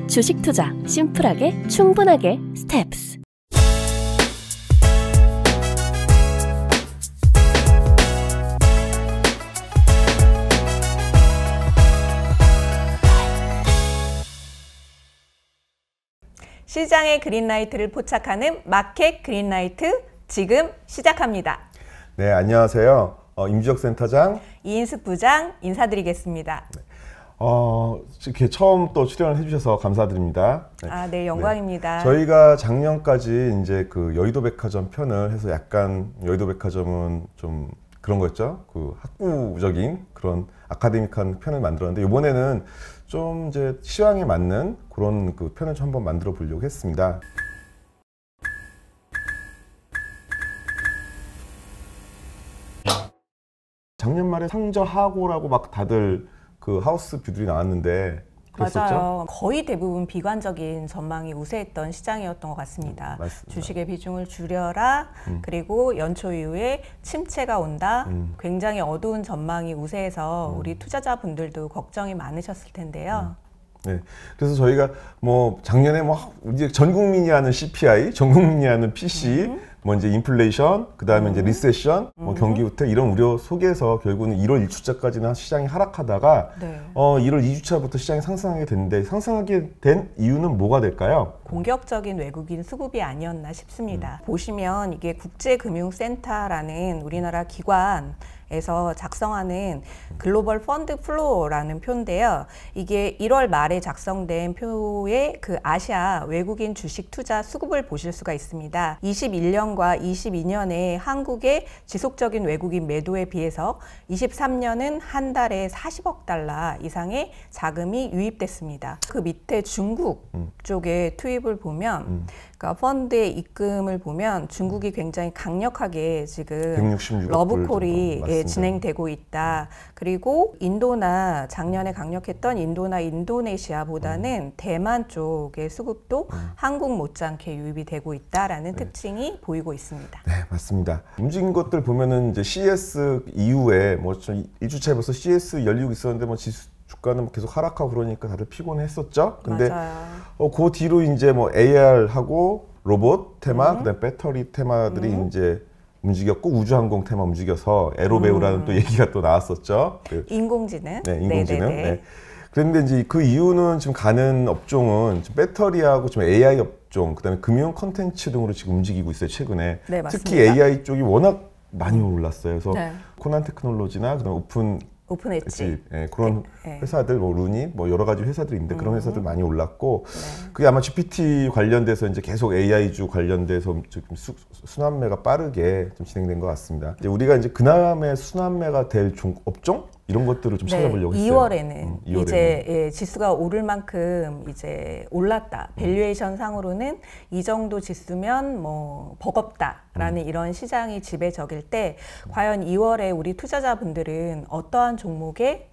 주식 투자 심플하게 충분하게 스텝스. 시장의 그린라이트를 포착하는 마켓 그린라이트 지금 시작합니다. 네, 안녕하세요. 임주혁 센터장, 이인숙 부장 인사드리겠습니다. 이렇게 처음 또 출연을 해주셔서 감사드립니다. 네, 영광입니다. 네. 저희가 작년까지 이제 그 여의도 백화점 편을 해서 약간 여의도 백화점은 좀 그런 거였죠. 그 학구적인 그런 아카데믹한 편을 만들었는데 이번에는 좀 이제 시황에 맞는 그런 그 편을 좀 한번 만들어 보려고 했습니다. 작년 말에 상저하고라고 막 다들 그 하우스 뷰들이 나왔는데 그랬었죠? 맞아요. 거의 대부분 비관적인 전망이 우세했던 시장이었던 것 같습니다. 맞습니다. 주식의 비중을 줄여라. 그리고 연초 이후에 침체가 온다. 굉장히 어두운 전망이 우세해서 우리 투자자분들도 걱정이 많으셨을 텐데요. 네, 그래서 저희가 뭐 작년에 뭐 이제 전 국민이 하는 CPI, 전 국민이 하는 PC, 뭐 이제 인플레이션, 그 다음에 이제 리세션, 뭐 경기 후퇴 이런 우려 속에서 결국은 1월 1주차까지는 시장이 하락하다가 네. 1월 2주차부터 시장이 상승하게 됐는데 상승하게 된 이유는 뭐가 될까요? 공격적인 외국인 수급이 아니었나 싶습니다. 보시면 이게 국제금융센터라는 우리나라 기관에서 작성하는 글로벌 펀드 플로우라는 표인데요. 이게 1월 말에 작성된 표의 그 아시아 외국인 주식 투자 수급을 보실 수가 있습니다. 21년과 22년에 한국의 지속적인 외국인 매도에 비해서 23년은 한 달에 40억 달러 이상의 자금이 유입됐습니다. 그 밑에 중국 쪽에 투입을 보면 그러니까 펀드의 입금을 보면 중국이 굉장히 강력하게 지금 러브콜이 진행되고 있다. 그리고 인도나 작년에 강력했던 인도나 인도네시아보다는 대만 쪽의 수급도 한국 못지않게 유입이 되고 있다라는 특징이 보이고 있습니다. 네, 맞습니다. 움직인 것들 보면은 이제 CS 이후에 뭐 1주차에 벌써 CS 열리고 있었는데 뭐 지수 주가는 계속 하락하고 그러니까 다들 피곤했었죠. 근데 그 뒤로 이제 뭐 AR하고 로봇 테마, 그다음에 배터리 테마들이 이제 움직였고 우주항공 테마 움직여서 에로베우라는 또 얘기가 또 나왔었죠. 인공지능. 네, 인공지능. 네. 그런데 이제 그 이유는 지금 가는 업종은 지금 배터리하고 지금 AI 업종, 그다음에 금융 콘텐츠 등으로 지금 움직이고 있어요, 최근에. 네, 특히 AI 쪽이 워낙 많이 올랐어요. 그래서 코난 테크놀로지나 그다음에 오픈 엣지 그런 회사들 뭐 루니 뭐 여러 가지 회사들이 있는데 그런 회사들 많이 올랐고 그게 아마 GPT 관련돼서 이제 계속 AI주 관련돼서 지금 순환매가 빠르게 좀 진행된 것 같습니다. 이제 우리가 이제 그다음에 순환매가 될 업종 이런 것들을 좀 찾아보려고 했어요. 2월에는 이제 지수가 오를 만큼 이제 올랐다. 밸류에이션 상으로는 이 정도 지수면 뭐 버겁다라는 이런 시장이 지배적일 때 과연 2월에 우리 투자자분들은 어떠한 종목의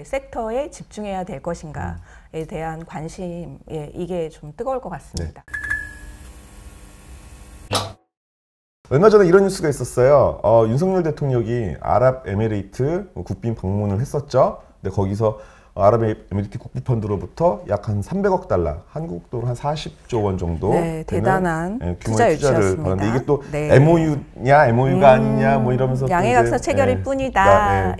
섹터에 집중해야 될 것인가에 대한 관심 이게 좀 뜨거울 것 같습니다. 네. 얼마 전에 이런 뉴스가 있었어요. 윤석열 대통령이 아랍에미레이트 국빈 방문을 했었죠. 근데 거기서 아랍에미레이트 국부펀드로부터 약 한 300억 달러, 한국 돈 한 40조 원 정도 대단한 규모의 투자 투자를 유치였습니다. 받는데 이게 또 MOU냐, MOU가 아니냐 뭐 이러면서 양해각서 체결일 뿐이다.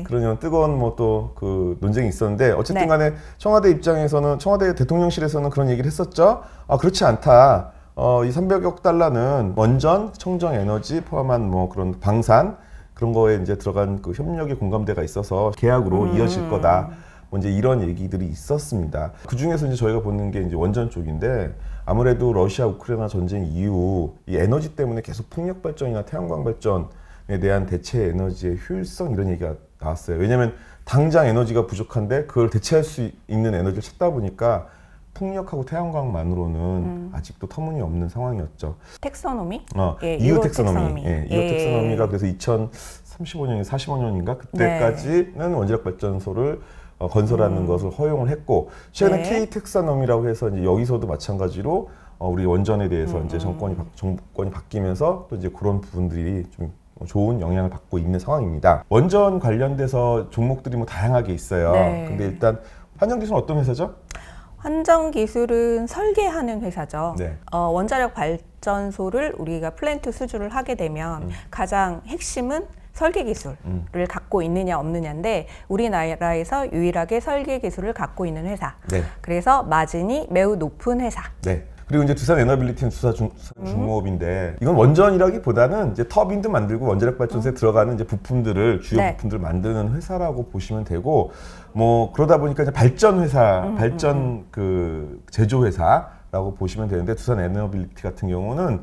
그런 뜨거운 뭐 또 그 논쟁이 있었는데 어쨌든 간에 청와대 입장에서는 청와대 대통령실에서는 그런 얘기를 했었죠. 그렇지 않다. 이 300억 달러는 원전, 청정 에너지 포함한 뭐 그런 방산 그런 거에 이제 들어간 그 협력의 공감대가 있어서 계약으로 이어질 거다. 뭐 이제 이런 얘기들이 있었습니다. 그 중에서 이제 저희가 보는 게 이제 원전 쪽인데 아무래도 러시아 우크라이나 전쟁 이후 이 에너지 때문에 계속 풍력 발전이나 태양광 발전에 대한 대체 에너지의 효율성 이런 얘기가 나왔어요. 왜냐하면 당장 에너지가 부족한데 그걸 대체할 수 있는 에너지를 찾다 보니까 풍력하고 태양광만으로는 아직도 터무니없는 상황이었죠. 텍소노미? EU 텍소노미. EU 텍소노미가 그래서 2035년, 45년인가 그때까지는 원자력 발전소를 건설하는 것을 허용을 했고 최근에 K 텍소노미라고 해서 이제 여기서도 마찬가지로 우리 원전에 대해서 이제 정권이 바뀌면서 또 이제 그런 부분들이 좀 좋은 영향을 받고 있는 상황입니다. 원전 관련돼서 종목들이 뭐 다양하게 있어요. 근데 일단 환영기술은 어떤 회사죠? 환정기술은 설계하는 회사죠. 네. 원자력 발전소를 우리가 플랜트 수주를 하게 되면 가장 핵심은 설계 기술을 갖고 있느냐 없느냐인데 우리나라에서 유일하게 설계 기술을 갖고 있는 회사. 네. 그래서 마진이 매우 높은 회사. 네. 그리고 이제 두산 에너빌리티는 두산 중공업인데 이건 원전이라기보다는 이제 터빈도 만들고 원자력 발전소에 들어가는 이제 부품들을 주요 네. 부품들을 만드는 회사라고 보시면 되고 뭐 그러다 보니까 이제 발전 회사, 발전 그 제조 회사라고 보시면 되는데 두산 에너빌리티 같은 경우는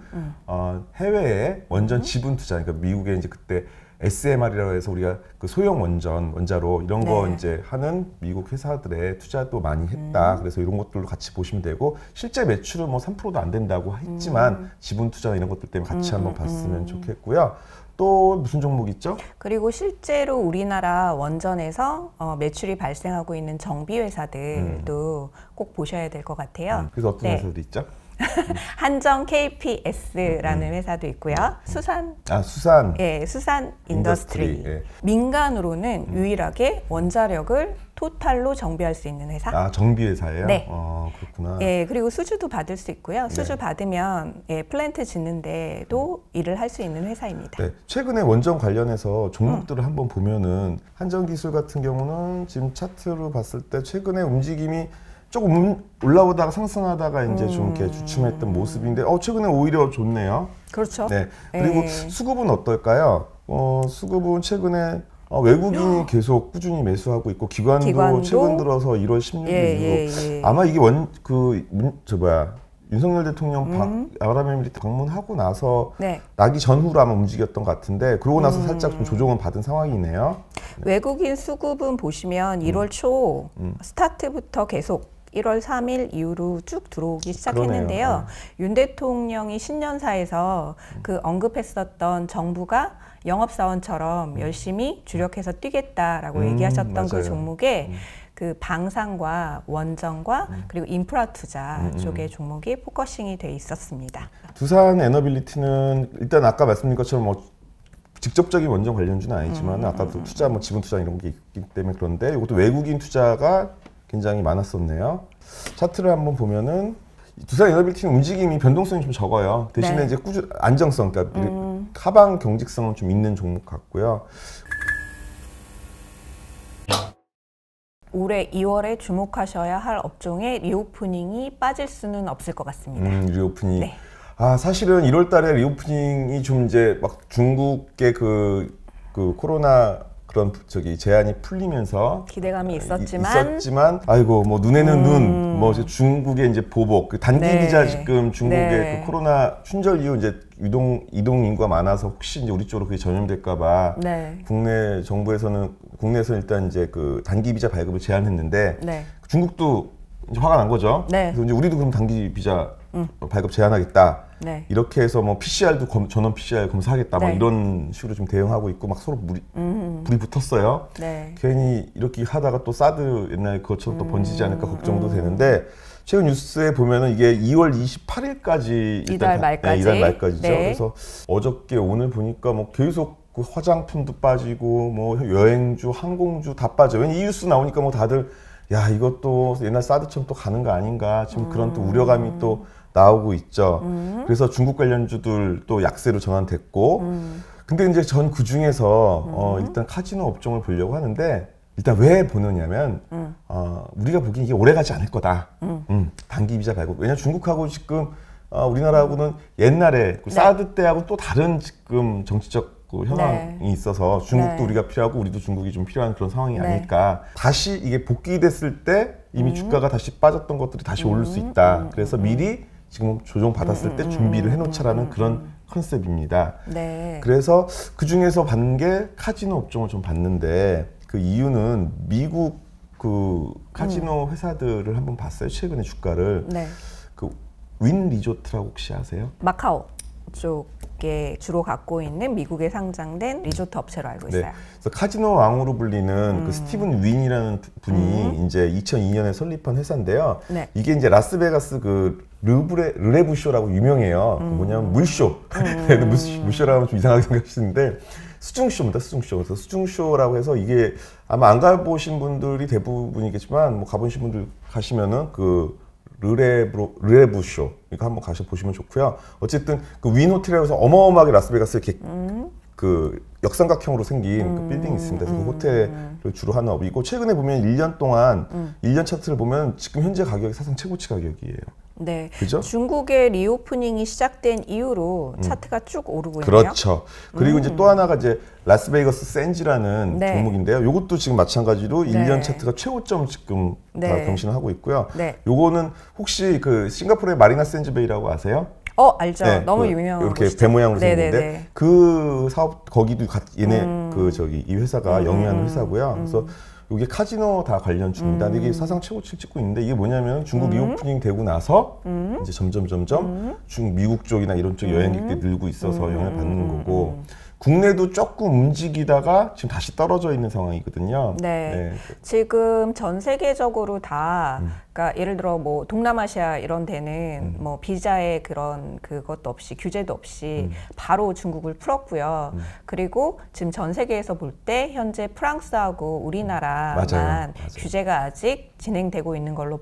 해외에 원전 지분 투자, 그러니까 미국에 이제 그때 SMR이라고 해서 우리가 그 소형 원자로 이런 거 네. 이제 하는 미국 회사들의 투자도 많이 했다. 그래서 이런 것들로 같이 보시면 되고 실제 매출은 뭐 3%도 안 된다고 했지만 지분 투자나 이런 것들 때문에 같이 한번 봤으면 좋겠고요. 또 무슨 종목 있죠? 그리고 실제로 우리나라 원전에서 매출이 발생하고 있는 정비 회사들도 꼭 보셔야 될 것 같아요. 그래서 어떤 네. 회사들이 있죠? 한정 KPS라는 회사도 있고요. 수산 수산. 예, 수산 인더스트리. 예. 민간으로는 유일하게 원자력을 토탈로 정비할 수 있는 회사. 정비 회사예요? 네. 그렇구나. 예, 그리고 수주도 받을 수 있고요. 수주 받으면 플랜트 짓는데도 일을 할 수 있는 회사입니다. 네, 최근에 원전 관련해서 종목들을 한번 보면은 한정기술 같은 경우는 지금 차트로 봤을 때 최근에 움직임이 조금 올라오다가 상승하다가 이제 좀 이렇게 주춤했던 모습인데 최근에 오히려 좋네요. 그렇죠. 네. 그리고 예. 수급은 어떨까요? 수급은 최근에 외국인이 계속 꾸준히 매수하고 있고 기관도 최근 들어서 1월 16일 이후로 아마 이게 윤석열 대통령 아랍에미리트 방문하고 나서 네. 나기 전후로 아마 움직였던 것 같은데 그러고 나서 살짝 좀 조정은 받은 상황이네요. 외국인 수급은 보시면 1월 초 스타트부터 계속 1월 3일 이후로 쭉 들어오기 시작했는데요. 그러네요. 윤 대통령이 신년사에서 그 언급했었던 정부가 영업사원처럼 열심히 주력해서 뛰겠다라고 얘기하셨던 맞아요. 그 종목에 그 방산과 원전과 그리고 인프라 투자 쪽의 종목이 포커싱이 돼 있었습니다. 두산 에너빌리티는 일단 아까 말씀드린 것처럼 뭐 직접적인 원전 관련주는 아니지만 아까도 투자 뭐 지분 투자 이런 게 있기 때문에 그런데 이것도 외국인 투자가 굉장히 많았었네요. 차트를 한번 보면은 두산 에너빌리티는 움직임이 변동성이 좀 적어요. 대신에 네. 이제 안정성, 그러니까 하방 경직성은 좀 있는 종목 같고요. 올해 2월에 주목하셔야 할 업종에 리오프닝이 빠질 수는 없을 것 같습니다. 리오프닝. 네. 사실은 1월 달에 리오프닝이 좀 이제 막 중국의 그 코로나 그런 제한이 풀리면서 기대감이 있었지만 아이고 뭐 눈에는 눈 뭐 중국의 이제 보복 그 단기 네. 비자 지금 중국의 네. 그 코로나 춘절 이후 이제 이동 인구가 많아서 혹시 이제 우리 쪽으로 그게 전염될까봐 네. 국내에서는 일단 이제 그 단기 비자 발급을 제한했는데 네. 중국도 이제 화가 난 거죠. 네. 그래서 이제 우리도 그럼 단기 비자 발급 제한하겠다. 네. 이렇게 해서 뭐 PCR도 전원 PCR 검사하겠다. 막 네. 이런 식으로 좀 대응하고 있고 막 서로 불이 붙었어요. 네. 괜히 이렇게 하다가 또 사드 옛날 그것처럼 또 번지지 않을까 걱정도 되는데 최근 뉴스에 보면은 이게 2월 28일까지 이달 말까지. 이달 말까지죠. 네. 그래서 어저께 오늘 보니까 뭐 계속 그 화장품도 빠지고 뭐 여행주, 항공주 다 빠져. 왜냐 이 뉴스 나오니까 뭐 다들 야 이것도 옛날 사드처럼 또 가는 거 아닌가 지금 그런 또 우려감이 또 나오고 있죠. 그래서 중국 관련주들 또 약세로 전환됐고 근데 이제 전 그 중에서 일단 카지노 업종을 보려고 하는데 일단 왜 보느냐면 우리가 보기엔 이게 오래 가지 않을 거다. 단기 비자 발급. 왜냐면 중국하고 지금 우리나라하고는 옛날에 그 사드 때하고 또 다른 지금 정치적 그 현황이 있어서 중국도 우리가 필요하고 우리도 중국이 좀 필요한 그런 상황이 아닐까. 다시 이게 복귀됐을 때 이미 주가가 다시 빠졌던 것들이 다시 오를 수 있다. 그래서 미리 지금 조정 받았을 때 준비를 해놓자라는 그런 컨셉입니다. 네. 그래서 그 중에서 받는 게 카지노 업종을 좀 봤는데 그 이유는 미국 그 카지노 회사들을 한번 봤어요. 최근에 주가를. 네. 그 윈 리조트라고 혹시 아세요? 마카오 쪽에 주로 갖고 있는 미국에 상장된 리조트 업체로 알고 있어요. 네. 그래서 카지노 왕으로 불리는 그 스티븐 윈이라는 분이 이제 2002년에 설립한 회사인데요. 네. 이게 이제 라스베가스 그 르레부쇼라고 유명해요. 뭐냐면 물쇼. 물쇼라고 하면 좀 이상하게 생각하시는데 수중쇼입니다. 수중쇼. 그래서 수중쇼라고 해서 이게 아마 안 가보신 분들이 대부분이겠지만 뭐 가보신 분들 가시면은 그 르레부쇼 이거 한번 가셔 보시면 좋고요. 어쨌든 그 윈 호텔에서 어마어마하게 라스베가스에 이렇게 그 역삼각형으로 생긴 그 빌딩이 있습니다. 그래서 그 호텔을 주로 하는 업이고 최근에 보면 1년 동안 1년 차트를 보면 지금 현재 가격이 사상 최고치 가격이에요. 네, 그죠? 중국의 리오프닝이 시작된 이후로 차트가 쭉 오르고 있네요. 그렇죠. 그리고 이제 또 하나가 이제 라스베이거스 샌즈라는 네. 종목인데요. 요것도 지금 마찬가지로 네. 1년 차트가 최고점 지금 다 네. 경신을 하고 있고요. 네. 요거는 혹시 그 싱가포르의 마리나 샌즈베이라고 아세요? 알죠. 네, 너무 그 유명한 이렇게 곳이죠. 배 모양으로 네네네. 생겼는데 그 사업 거기도 얘네 그 저기 이 회사가 영위하는 회사고요. 그래서 이게 카지노 다 관련주입니다. 근데 이게 사상 최고치를 찍고 있는데 이게 뭐냐면 중국 리오프닝 되고 나서 이제 점점 중국 미국 쪽이나 이런 쪽 여행객들이 늘고 있어서 영향을 받는 거고 국내도 조금 움직이다가 지금 다시 떨어져 있는 상황이거든요. 네. 지금 전 세계적으로 다, 그러니까 예를 들어 뭐 동남아시아 이런 데는 뭐 비자의 그런 그것도 없이 규제도 없이 바로 중국을 풀었고요. 그리고 지금 전 세계에서 볼 때 현재 프랑스하고 우리나라만 맞아요. 규제가 아직 진행되고 있는 걸로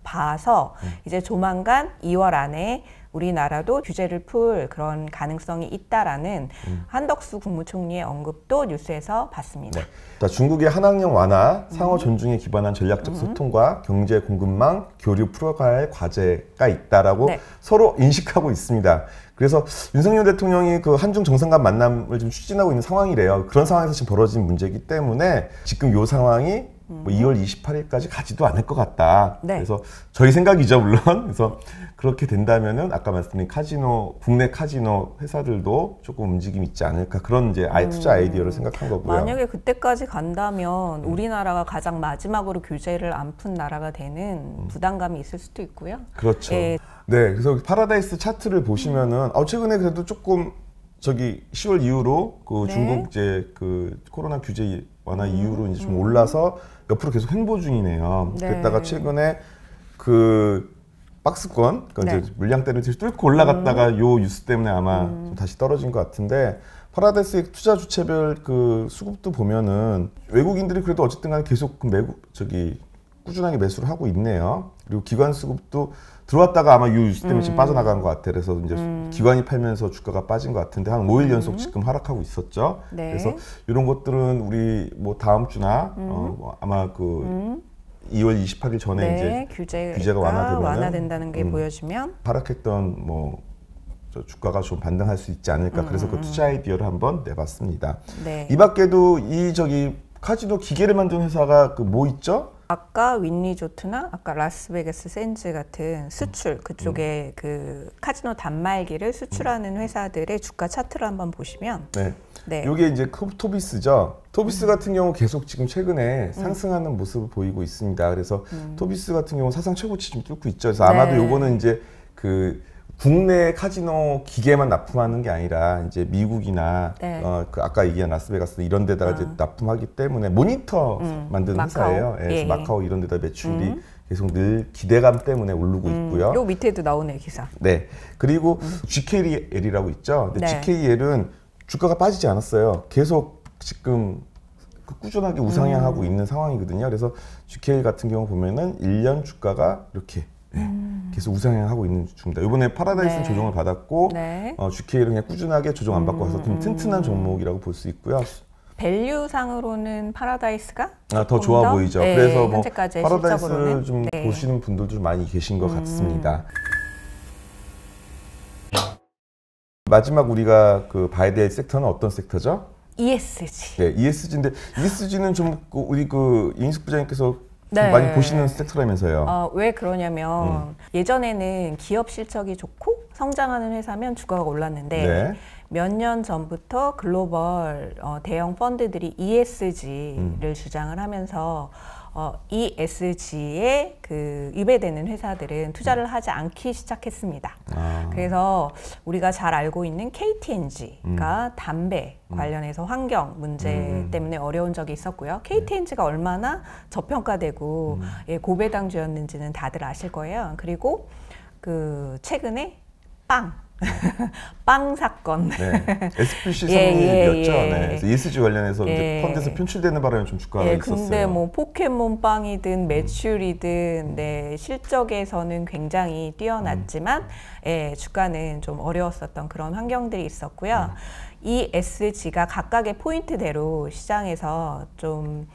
봐서 이제 조만간 2월 안에 우리나라도 규제를 풀 그런 가능성이 있다라는 한덕수 국무총리의 언급도 뉴스에서 봤습니다. 네. 자, 중국의 한학령 완화, 상호 존중에 기반한 전략적 소통과 경제 공급망 교류 풀어갈 과제가 있다라고 네. 서로 인식하고 있습니다. 그래서 윤석열 대통령이 그 한중 정상간 만남을 좀 추진하고 있는 상황이래요. 그런 상황에서 지금 벌어진 문제이기 때문에 지금 이 상황이 뭐 2월 28일까지 가지도 않을 것 같다. 네. 그래서 저희 생각이죠, 물론. 그래서 그렇게 된다면은 아까 말씀드린 카지노, 국내 카지노 회사들도 조금 움직임이 있지 않을까. 그런 이제 투자 아이디어를 생각한 거고요. 만약에 그때까지 간다면 우리나라가 가장 마지막으로 규제를 안 푼 나라가 되는 부담감이 있을 수도 있고요. 그렇죠. 예. 네, 그래서 파라다이스 차트를 보시면은 최근에 그래도 조금 저기 10월 이후로 그 네. 중국 이제 그 코로나 규제 완화 이후로 이제 좀 올라서 옆으로 계속 횡보 중이네요. 네. 그랬다가 최근에 그 박스권, 그러니까 네. 이제 물량대를 뚫고 올라갔다가 요 뉴스 때문에 아마 좀 다시 떨어진 것 같은데 파라다이스의 투자 주체별 그 수급도 보면은 외국인들이 그래도 어쨌든 간에 계속 그 꾸준하게 매수를 하고 있네요. 그리고 기관 수급도 들어왔다가 아마 이 뉴스 때문에 지금 빠져나간 것 같아요. 그래서 이제 기관이 팔면서 주가가 빠진 것 같은데 한 5일 연속 지금 하락하고 있었죠. 네. 그래서 이런 것들은 우리 뭐 다음 주나 뭐 아마 그 2월 28일 전에 네, 이제 규제가 완화된다는 게 보여지면 하락했던 뭐 주가가 좀 반등할 수 있지 않을까. 그래서 그 투자 아이디어를 한번 내봤습니다. 네. 이 밖에도 카지노 기계를 만드는 회사가 그 뭐 있죠? 아까 윈리조트나 아까 라스베가스 샌즈 같은 수출 그쪽에 그 카지노 단말기를 수출하는 회사들의 주가 차트를 한번 보시면 네. 네. 이게 이제 토비스죠. 토비스 같은 경우 계속 지금 최근에 상승하는 모습을 보이고 있습니다. 그래서 토비스 같은 경우 사상 최고치 좀 뚫고 있죠. 그래서 아마도 네. 요거는 이제 그 국내 카지노 기계만 납품하는 게 아니라 이제 미국이나 네. 그 아까 얘기한 라스베가스 이런 데다가 이제 납품하기 때문에 모니터 만드는 마카오. 회사예요. 예, 그래서 예. 마카오 이런 데다 매출이 계속 늘 기대감 때문에 오르고 있고요. 요 밑에도 나오네 기사. 네. 그리고 GKL이라고 있죠. 근데 네. GKL은 주가가 빠지지 않았어요. 계속 지금 꾸준하게 우상향하고 있는 상황이거든요. 그래서 GKL 같은 경우 보면은 1년 주가가 이렇게 계속 우상향하고 있는 중입니다. 이번에 파라다이스는 네. 조정을 받았고 네. GKL은 그냥 꾸준하게 조정 안 받고 와서 좀 튼튼한 종목이라고 볼 수 있고요. 밸류상으로는 파라다이스가 더 조금 좋아 더? 보이죠. 네, 그래도 뭐 현재까지의 파라다이스를 실적으로는. 좀 네. 보시는 분들도 좀 많이 계신 것 같습니다. 마지막 우리가 그 봐야 될 섹터는 어떤 섹터죠? ESG. 네, ESG인데 ESG는 좀 우리 그 이인숙 부장님께서 좀 네. 많이 보시는 섹터라면서요. 왜 그러냐면 예전에는 기업 실적이 좋고 성장하는 회사면 주가가 올랐는데 네. 몇 년 전부터 글로벌 대형 펀드들이 ESG를 주장을 하면서 ESG에 그 위배되는 회사들은 투자를 하지 않기 시작했습니다. 그래서 우리가 잘 알고 있는 KT&G가 담배 관련해서 환경 문제 때문에 어려운 적이 있었고요. KT&G가 얼마나 저평가되고 고배당주였는지는 다들 아실 거예요. 그리고 그 최근에 빵 빵 사건. 네. SPC 성립이었죠. 네. 그래서 ESG 관련해서 이제 펀드에서 편출되는 바람에 좀 주가가 있었어요. 근데 뭐 포켓몬 빵이든 매출이든 실적에서는 굉장히 뛰어났지만 주가는 좀 어려웠었던 그런 환경들이 있었고요. ESG가 각각의 포인트대로 시장에서 좀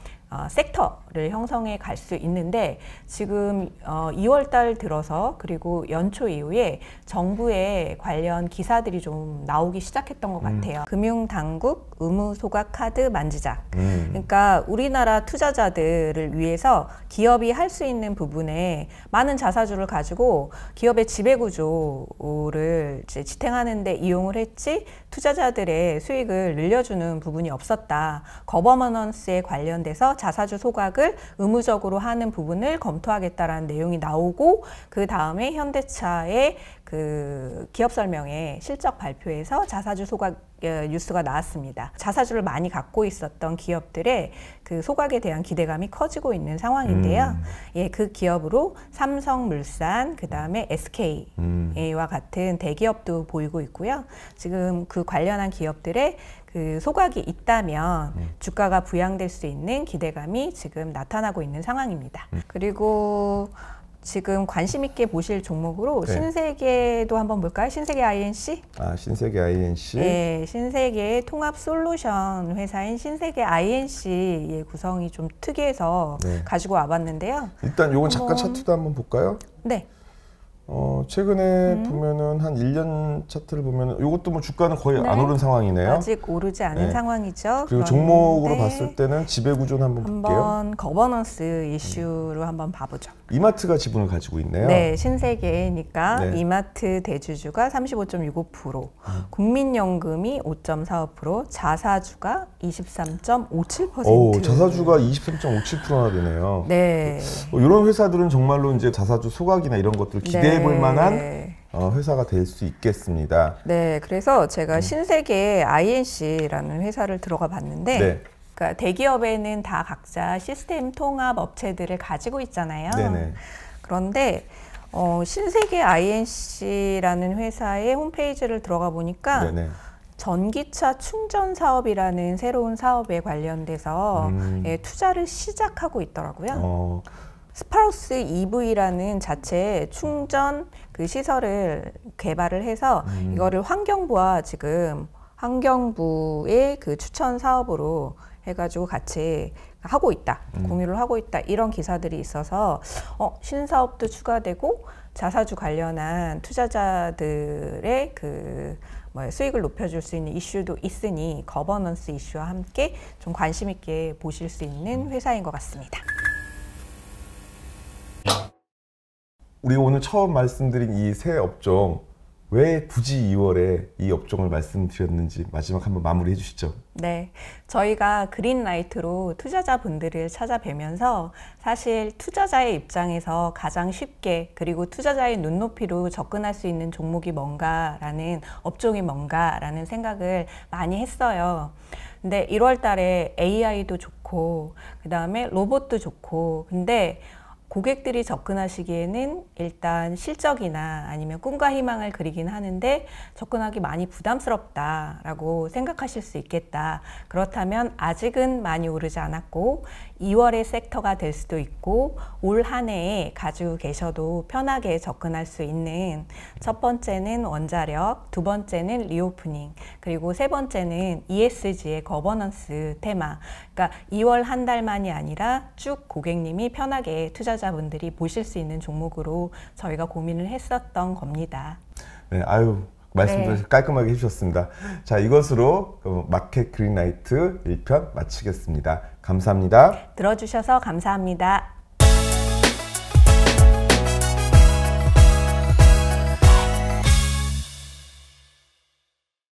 섹터를 형성해 갈 수 있는데 지금 2월 달 들어서 그리고 연초 이후에 정부의 관련 기사들이 좀 나오기 시작했던 것 같아요. 금융당국 의무 소각 카드 만지작. 그러니까 우리나라 투자자들을 위해서 기업이 할 수 있는 부분에 많은 자사주를 가지고 기업의 지배구조를 이제 지탱하는 데 이용을 했지 투자자들의 수익을 늘려주는 부분이 없었다. 거버넌스에 관련돼서 자사주 소각을 의무적으로 하는 부분을 검토하겠다라는 내용이 나오고 그 다음에 현대차의 그 기업 설명회 실적 발표에서 자사주 소각 뉴스가 나왔습니다. 자사주를 많이 갖고 있었던 기업들의 그 소각에 대한 기대감이 커지고 있는 상황인데요. 그 기업으로 삼성물산, 그 다음에 SK와 같은 대기업도 보이고 있고요. 지금 그 관련한 기업들의 그 소각이 있다면 주가가 부양될 수 있는 기대감이 지금 나타나고 있는 상황입니다. 그리고 지금 관심 있게 보실 종목으로 신세계도 한번 볼까요? 신세계 INC? 신세계 INC. 네, 신세계의 통합 솔루션 회사인 신세계 INC의 구성이 좀 특이해서 가지고 와봤는데요. 일단 요건 잠깐 차트도 한번 볼까요? 네. 최근에 보면은 한 1년 차트를 보면은 요것도 뭐 주가는 거의 안 오른 상황이네요. 아직 오르지 않은 상황이죠. 그리고 종목으로 봤을 때는 지배구조는 한번 볼게요. 한번 거버넌스 이슈로 한번 봐보죠. 이마트가 지분을 가지고 있네요. 네, 신세계니까 이마트 대주주가 35.65%, 국민연금이 5.45%, 자사주가 23.57%. 자사주가 23.57%나 되네요. 네. 이런 회사들은 정말로 이제 자사주 소각이나 이런 것들을 기대해 볼 만한 회사가 될 수 있겠습니다. 네, 그래서 제가 신세계 INC라는 회사를 들어가 봤는데 그러니까 대기업에는 다 각자 시스템 통합 업체들을 가지고 있잖아요. 그런데 신세계 INC라는 회사의 홈페이지를 들어가 보니까 전기차 충전 사업이라는 새로운 사업에 관련돼서 투자를 시작하고 있더라고요. 스파우스 EV라는 자체 충전 그 시설을 개발을 해서 이거를 환경부와 지금 환경부의 그 추천 사업으로 해가지고 같이 하고 있다, 공유를 하고 있다, 이런 기사들이 있어서 신사업도 추가되고 자사주 관련한 투자자들의 그 수익을 높여줄 수 있는 이슈도 있으니 거버넌스 이슈와 함께 좀 관심 있게 보실 수 있는 회사인 것 같습니다. 우리 오늘 처음 말씀드린 이 세 업종, 왜 굳이 2월에 이 업종을 말씀드렸는지 마지막 한번 마무리해 주시죠. 네, 저희가 그린라이트로 투자자분들을 찾아뵈면서 사실 투자자의 입장에서 가장 쉽게 그리고 투자자의 눈높이로 접근할 수 있는 종목이 뭔가라는, 업종이 뭔가라는 생각을 많이 했어요. 근데 1월 달에 AI도 좋고 그 다음에 로봇도 좋고, 근데 고객들이 접근하시기에는 일단 실적이나 아니면 꿈과 희망을 그리긴 하는데 접근하기 많이 부담스럽다라고 생각하실 수 있겠다. 그렇다면 아직은 많이 오르지 않았고 2월의 섹터가 될 수도 있고 올 한 해에 가지고 계셔도 편하게 접근할 수 있는, 첫 번째는 원자력, 두 번째는 리오프닝, 그리고 세 번째는 ESG의 거버넌스 테마. 그러니까 2월 한 달만이 아니라 쭉 고객님이 편하게 투자자분들이 보실 수 있는 종목으로 저희가 고민을 했었던 겁니다. 네, 말씀도 깔끔하게 해주셨습니다. 자, 이것으로 마켓 그린라이트 1편 마치겠습니다. 감사합니다. 들어주셔서 감사합니다.